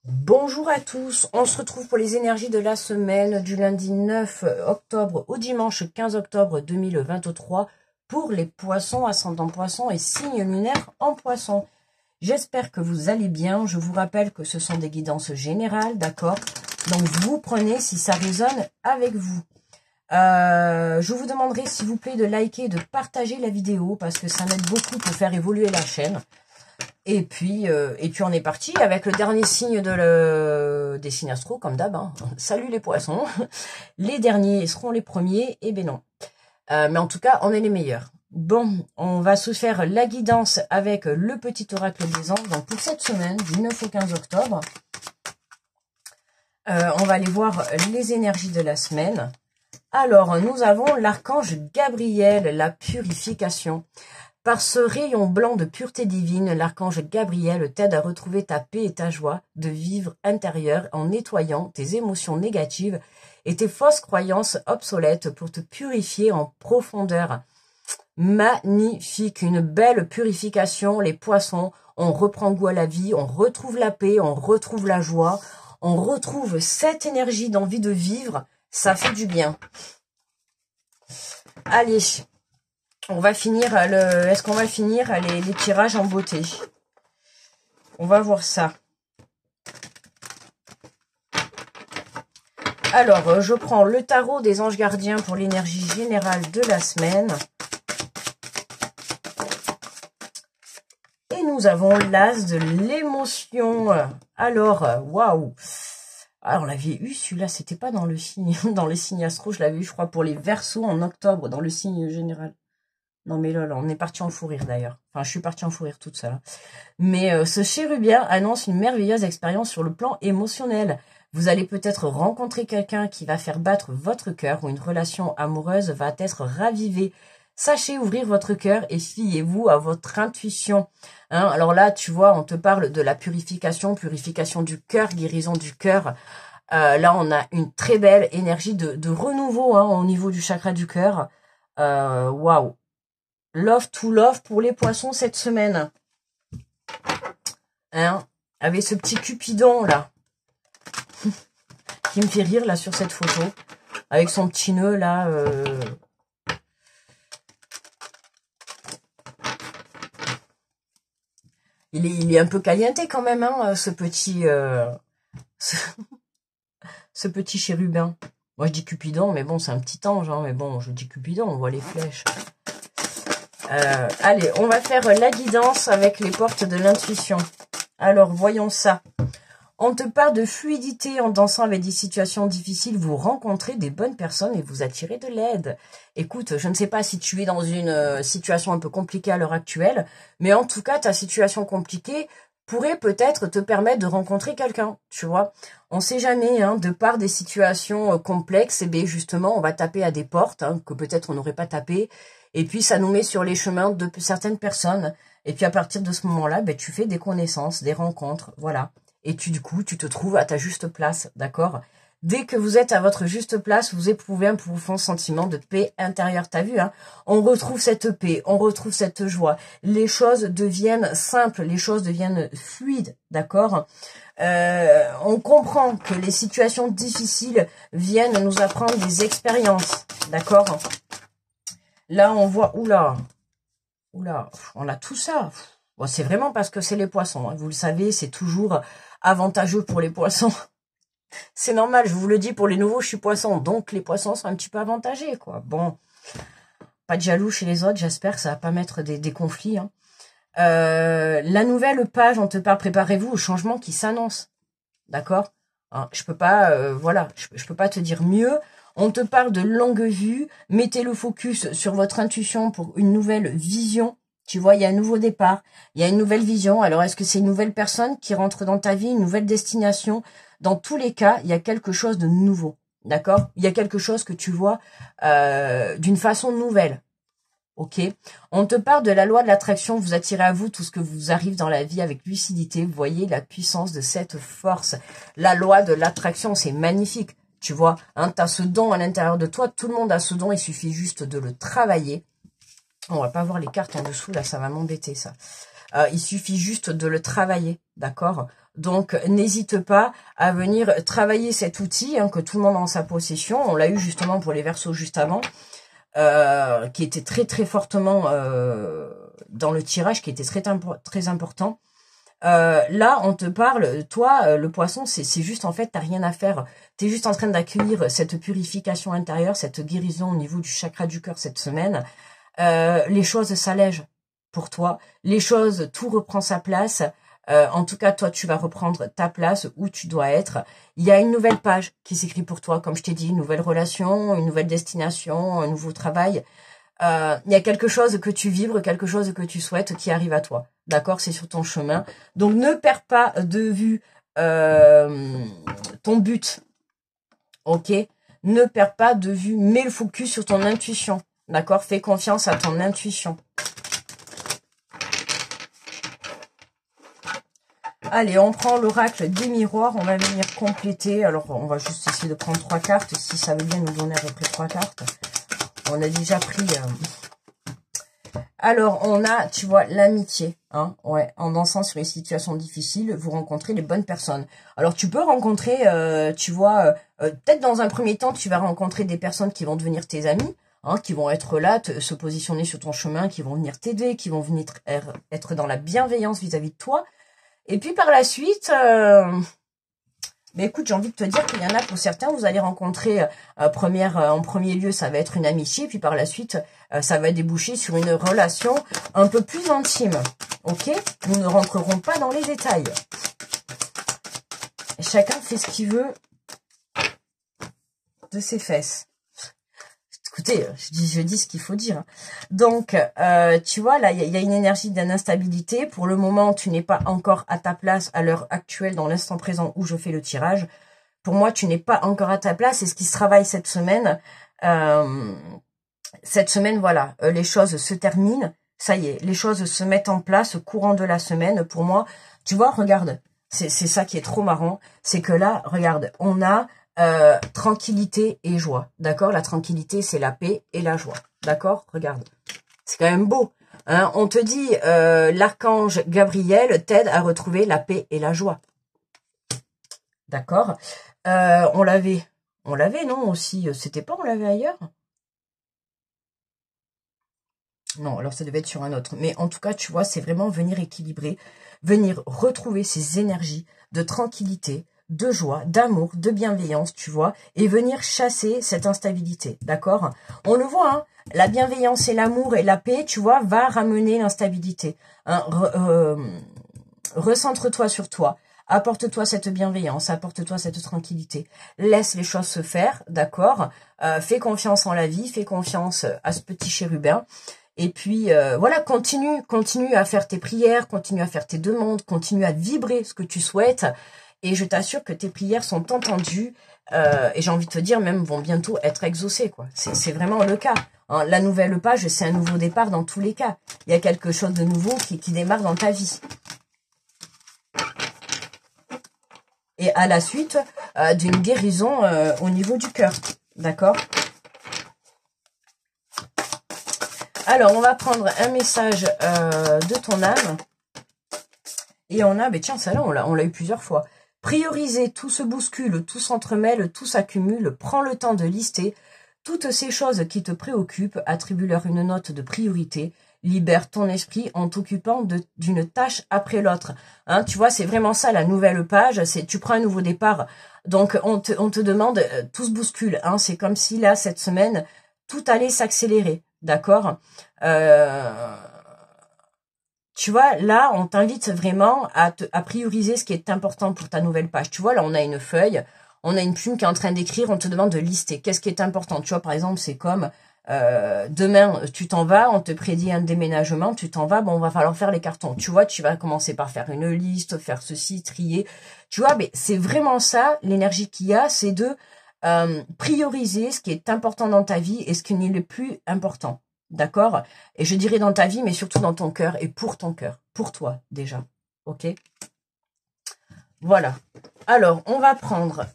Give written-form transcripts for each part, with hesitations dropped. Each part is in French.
Bonjour à tous, on se retrouve pour les énergies de la semaine du lundi 9 octobre au dimanche 15 octobre 2023 pour les poissons, ascendant poisson et signe lunaire en poisson. J'espère que vous allez bien, je vous rappelle que ce sont des guidances générales, d'accord? Donc vous prenez si ça résonne avec vous. Je vous demanderai s'il vous plaît de liker et de partager la vidéo parce que ça m'aide beaucoup pour faire évoluer la chaîne. Et puis on est parti avec le dernier signe des signes astro, comme d'hab. Hein. Salut les poissons. Les derniers seront les premiers. Eh ben non. Mais en tout cas, on est les meilleurs. Bon, on va se faire la guidance avec le petit oracle des anges. Donc pour cette semaine, du 9 au 15 octobre, on va aller voir les énergies de la semaine. Alors, nous avons l'archange Gabriel, la purification. Par ce rayon blanc de pureté divine, l'archange Gabriel t'aide à retrouver ta paix et ta joie de vivre intérieure en nettoyant tes émotions négatives et tes fausses croyances obsolètes pour te purifier en profondeur. Magnifique, une belle purification, les poissons, on reprend goût à la vie, on retrouve la paix, on retrouve la joie, on retrouve cette énergie d'envie de vivre, ça fait du bien. Allez, on va finir est-ce qu'on va finir les tirages en beauté? On va voir ça. Alors, je prends le tarot des anges gardiens pour l'énergie générale de la semaine. Et nous avons l'as de l'émotion. Alors, waouh! Alors, on l'avait eu, celui-là, c'était pas dans le signe, dans les signes astro, je l'avais eu, je crois, pour les Verseaux en octobre, dans le signe général. Non mais là, on est parti en fou rire d'ailleurs. Enfin, je suis partie en fou rire toute seule. Mais ce chérubien annonce une merveilleuse expérience sur le plan émotionnel. Vous allez peut-être rencontrer quelqu'un qui va faire battre votre cœur ou une relation amoureuse va être ravivée. Sachez ouvrir votre cœur et fiez-vous à votre intuition. Hein, alors là, tu vois, on te parle de la purification du cœur, guérison du cœur. Là, on a une très belle énergie de renouveau hein, au niveau du chakra du cœur. Waouh! Love to love pour les poissons cette semaine. Hein, avec ce petit Cupidon là. Qui me fait rire là sur cette photo. Avec son petit nœud là. Il est un peu calienté quand même, hein, ce petit... ce petit chérubin. Moi je dis Cupidon, mais bon c'est un petit ange. Hein, mais bon, je dis Cupidon, on voit les flèches. Allez, on va faire la guidance avec les portes de l'intuition. Alors, voyons ça. On te parle de fluidité en dansant avec des situations difficiles. Vous rencontrez des bonnes personnes et vous attirez de l'aide. Écoute, je ne sais pas si tu es dans une situation un peu compliquée à l'heure actuelle, mais en tout cas, ta situation compliquée pourrait peut-être te permettre de rencontrer quelqu'un, tu vois. On sait jamais, hein, de par des situations complexes, et bien justement, on va taper à des portes hein, que peut-être on n'aurait pas tapé. Et puis, ça nous met sur les chemins de certaines personnes. Et puis, à partir de ce moment-là, ben, tu fais des connaissances, des rencontres, voilà. Et du coup, tu te trouves à ta juste place, d'accord? Dès que vous êtes à votre juste place, vous éprouvez un profond sentiment de paix intérieure. T'as vu, hein? On retrouve cette paix, on retrouve cette joie. Les choses deviennent simples, les choses deviennent fluides, d'accord? On comprend que les situations difficiles viennent nous apprendre des expériences, d'accord? Là, on voit, oula, on a tout ça. Bon, c'est vraiment parce que c'est les poissons. Hein. Vous le savez, c'est toujours avantageux pour les poissons. C'est normal, je vous le dis, pour les nouveaux, je suis poisson. Donc, les poissons sont un petit peu avantagés, quoi. Bon, pas de jaloux chez les autres, j'espère que ça va pas mettre des conflits. Hein. La nouvelle page, on te parle, préparez-vous au changement qui s'annonce. D'accord hein, je peux pas, voilà, je peux pas te dire mieux. On te parle de longue vue. Mettez le focus sur votre intuition pour une nouvelle vision. Tu vois, il y a un nouveau départ. Il y a une nouvelle vision. Alors, est-ce que c'est une nouvelle personne qui rentre dans ta vie, une nouvelle destination? Dans tous les cas, il y a quelque chose de nouveau. D'accord? Il y a quelque chose que tu vois d'une façon nouvelle. Ok? On te parle de la loi de l'attraction. Vous attirez à vous tout ce que vous arrive dans la vie avec lucidité. Vous voyez la puissance de cette force. La loi de l'attraction, c'est magnifique. Tu vois, hein, tu as ce don à l'intérieur de toi. Tout le monde a ce don. Il suffit juste de le travailler. On va pas voir les cartes en dessous. Là, ça va m'embêter, ça. Il suffit juste de le travailler. D'accord? Donc, n'hésite pas à venir travailler cet outil hein, que tout le monde a en sa possession. On l'a eu justement pour les Verseaux juste avant, qui était très très fortement dans le tirage, qui était très important. Là, on te parle, toi, le poisson, c'est juste, en fait, t'as rien à faire. T'es juste en train d'accueillir cette purification intérieure, cette guérison au niveau du chakra du cœur cette semaine. Les choses s'allègent pour toi. Les choses, tout reprend sa place. En tout cas, toi, tu vas reprendre ta place où tu dois être. Il y a une nouvelle page qui s'écrit pour toi, comme je t'ai dit, une nouvelle relation, une nouvelle destination, un nouveau travail. Il y a quelque chose que tu vibres, quelque chose que tu souhaites qui arrive à toi. D'accord? C'est sur ton chemin. Donc, ne perds pas de vue ton but. Ok? Ne perds pas de vue. Mets le focus sur ton intuition. D'accord? Fais confiance à ton intuition. Allez, on prend l'oracle des miroirs. On va venir compléter. Alors, on va juste essayer de prendre 3 cartes. Si ça veut bien nous donner à peu près 3 cartes. On a déjà pris... Alors, on a, tu vois, l'amitié. Hein, ouais, en dansant sur les situations difficiles, vous rencontrez les bonnes personnes. Alors, tu peux rencontrer, tu vois, peut-être dans un premier temps, tu vas rencontrer des personnes qui vont devenir tes amis, hein, qui vont être là, se positionner sur ton chemin, qui vont venir t'aider, qui vont venir être dans la bienveillance vis-à-vis de toi. Et puis, par la suite... Mais écoute, j'ai envie de te dire qu'il y en a pour certains, vous allez rencontrer en premier lieu, ça va être une amitié, puis par la suite, ça va déboucher sur une relation un peu plus intime. Ok? Nous ne rentrerons pas dans les détails. Chacun fait ce qu'il veut de ses fesses. Écoutez, je dis ce qu'il faut dire. Donc, tu vois, là, il y a une énergie d'instabilité. Pour le moment, tu n'es pas encore à ta place à l'heure actuelle, dans l'instant présent où je fais le tirage. Pour moi, tu n'es pas encore à ta place. C'est ce qui se travaille cette semaine. Cette semaine, voilà, les choses se terminent. Ça y est, les choses se mettent en place au courant de la semaine. Pour moi, tu vois, regarde, c'est ça qui est trop marrant. C'est que là, regarde, on a... tranquillité et joie, d'accord? La tranquillité, c'est la paix et la joie, d'accord? Regarde, c'est quand même beau. Hein, on te dit, l'archange Gabriel t'aide à retrouver la paix et la joie, d'accord? On l'avait, non, aussi, c'était pas, on l'avait ailleurs? Non, alors ça devait être sur un autre. Mais en tout cas, tu vois, c'est vraiment venir équilibrer, venir retrouver ces énergies de tranquillité, de joie, d'amour, de bienveillance, tu vois, et venir chasser cette instabilité, d'accord? On le voit, hein, la bienveillance et l'amour et la paix, tu vois, va ramener l'instabilité. Hein, recentre-toi sur toi, apporte-toi cette bienveillance, apporte-toi cette tranquillité, laisse les choses se faire, d'accord? Fais confiance en la vie, fais confiance à ce petit chérubin. Et puis, voilà, continue à faire tes prières, continue à faire tes demandes, continue à vibrer ce que tu souhaites. Et je t'assure que tes prières sont entendues, et j'ai envie de te dire, même vont bientôt être exaucées, quoi. C'est vraiment le cas. Hein, la nouvelle page, c'est un nouveau départ dans tous les cas. Il y a quelque chose de nouveau qui démarre dans ta vie. Et à la suite d'une guérison au niveau du cœur. D'accord ? Alors, on va prendre un message de ton âme. Et on a, mais tiens, ça là, on l'a eu plusieurs fois. Prioriser, tout se bouscule, tout s'entremêle, tout s'accumule. Prends le temps de lister toutes ces choses qui te préoccupent. Attribue-leur une note de priorité. Libère ton esprit en t'occupant d'une tâche après l'autre. Hein, tu vois, c'est vraiment ça la nouvelle page. C'est tu prends un nouveau départ. Donc, on te demande, tout se bouscule. Hein, c'est comme si là, cette semaine, tout allait s'accélérer. D'accord? Tu vois, là, on t'invite vraiment à prioriser ce qui est important pour ta nouvelle page. Tu vois, là, on a une feuille, on a une plume qui est en train d'écrire, on te demande de lister. Qu'est-ce qui est important? Tu vois, par exemple, c'est comme demain, tu t'en vas, on te prédit un déménagement, tu t'en vas, bon, on va falloir faire les cartons. Tu vois, tu vas commencer par faire une liste, faire ceci, trier. Tu vois, mais c'est vraiment ça, l'énergie qu'il y a, c'est de prioriser ce qui est important dans ta vie et ce qui n'est le plus important. D'accord? Et je dirais dans ta vie, mais surtout dans ton cœur et pour ton cœur. Pour toi, déjà. Ok? Voilà. Alors, on va prendre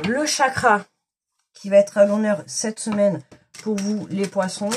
le chakra qui va être à l'honneur cette semaine pour vous, les poissons.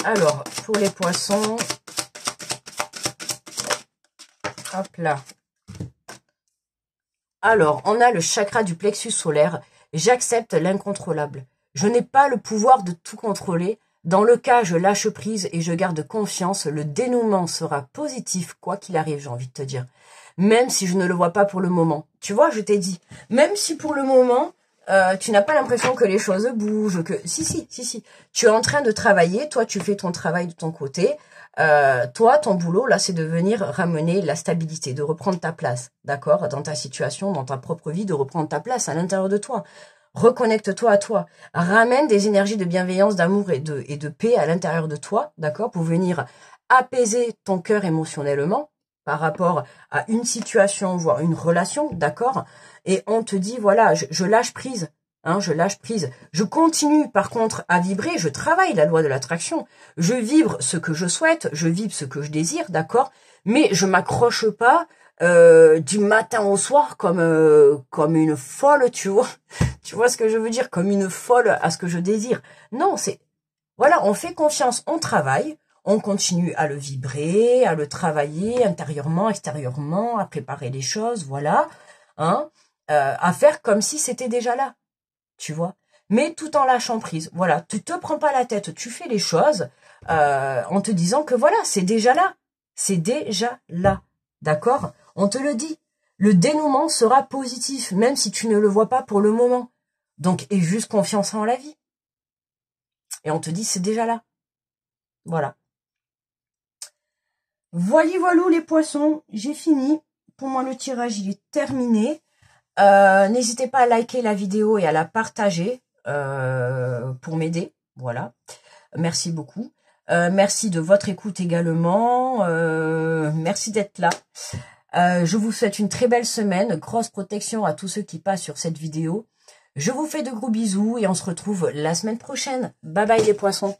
Alors, pour les poissons, hop là. Alors, on a le chakra du plexus solaire. J'accepte l'incontrôlable. Je n'ai pas le pouvoir de tout contrôler. Dans le cas, je lâche prise et je garde confiance. Le dénouement sera positif, quoi qu'il arrive, j'ai envie de te dire. Même si je ne le vois pas pour le moment. Tu vois, je t'ai dit, même si pour le moment, tu n'as pas l'impression que les choses bougent, que si. Tu es en train de travailler, toi, tu fais ton travail de ton côté. Toi, ton boulot, là, c'est de venir ramener la stabilité, de reprendre ta place, d'accord, dans ta situation, dans ta propre vie, de reprendre ta place à l'intérieur de toi. Reconnecte-toi à toi. Ramène des énergies de bienveillance, d'amour et de paix à l'intérieur de toi, d'accord, pour venir apaiser ton cœur émotionnellement par rapport à une situation, voire une relation, d'accord. Et on te dit, voilà, je lâche prise, hein, je lâche prise. Je continue, par contre, à vibrer. Je travaille la loi de l'attraction. Je vibre ce que je souhaite, je vibre ce que je désire, d'accord. Mais je m'accroche pas du matin au soir comme une folle, tu vois. Tu vois ce que je veux dire, comme une folle à ce que je désire. Non, c'est voilà, on fait confiance, on travaille, on continue à le vibrer, à le travailler intérieurement, extérieurement, à préparer les choses, voilà, hein, à faire comme si c'était déjà là, tu vois. Mais tout en lâchant prise, voilà, tu te prends pas la tête, tu fais les choses en te disant que voilà, c'est déjà là, d'accord. On te le dit, le dénouement sera positif, même si tu ne le vois pas pour le moment. Donc, aie juste confiance en la vie. Et on te dit, c'est déjà là. Voilà. Voilà les poissons, j'ai fini. Pour moi, le tirage, il est terminé. N'hésitez pas à liker la vidéo et à la partager pour m'aider. Voilà. Merci beaucoup. Merci de votre écoute également. Merci d'être là. Je vous souhaite une très belle semaine. Grosse protection à tous ceux qui passent sur cette vidéo. Je vous fais de gros bisous et on se retrouve la semaine prochaine. Bye bye les poissons.